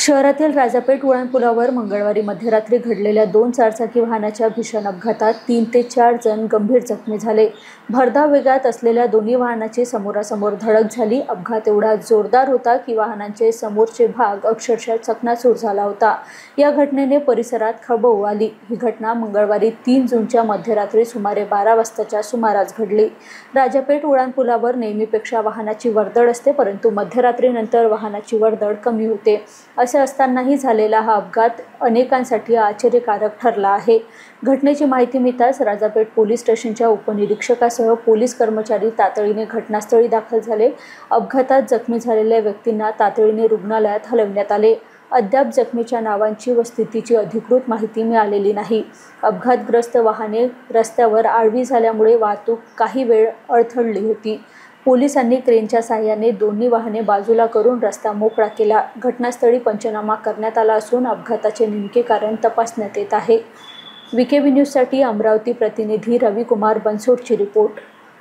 शहरातील राजापेठ उड्डाणपुलावर मंगळवारी मध्यरात्री घडलेल्या 2 चारचाकी वाहनाच्या भीषण अपघातात 3 ते 4 जण गंभीर जखमी झाले. भरधाव वेगात असलेल्या दोन्ही वाहनाची समोरासमोर धडक झाली. अपघात एवढा जोरदार होता की वाहनांचे समोरचे भाग अक्षरशः चकनाचूर झाला होता. या घटनेने परिसरात खळबळ उडाली. ही घटना मंगळवारी 3 जूनच्या मध्यरात्री सुमारे 12 वाजताच्या सुमारास घडली. राजापेठ उड्डाणपुलावर नेहमीपेक्षा वाहनाची वर्दळ असते, परंतु मध्यरात्रीनंतर वाहनाची वर्दळ कमी होते. असे असतानाही झालेला हा अपघात अनेकांसाठी आश्चर्यकारक ठरला आहे. घटनेची माहिती मिळताच राजापेठ पोलीस स्टेशनच्या उपनिरीक्षकासह पोलीस कर्मचारी तातडीने घटनास्थळी दाखल झाले. अपघातात जखमी झालेल्या व्यक्तींना तातडीने रुग्णालयात हलविण्यात आले. अद्याप जखमीच्या नावांची व स्थितीची अधिकृत माहिती मिळालेली नाही. अपघातग्रस्त वाहने रस्त्यावर आडवी झाल्यामुळे वाहतूक काही वेळ अडथळली होती. पोलिसांनी क्रेनच्या साहाय्याने दोन्ही वाहने बाजूला करून रस्ता मोकळा केला. घटनास्थळी पंचनामा करण्यात आला असून अपघाताचे नेमके कारण तपासण्यात येत आहे. VKB न्यूजसाठी अमरावती प्रतिनिधी रविकुमार बनसोडची रिपोर्ट.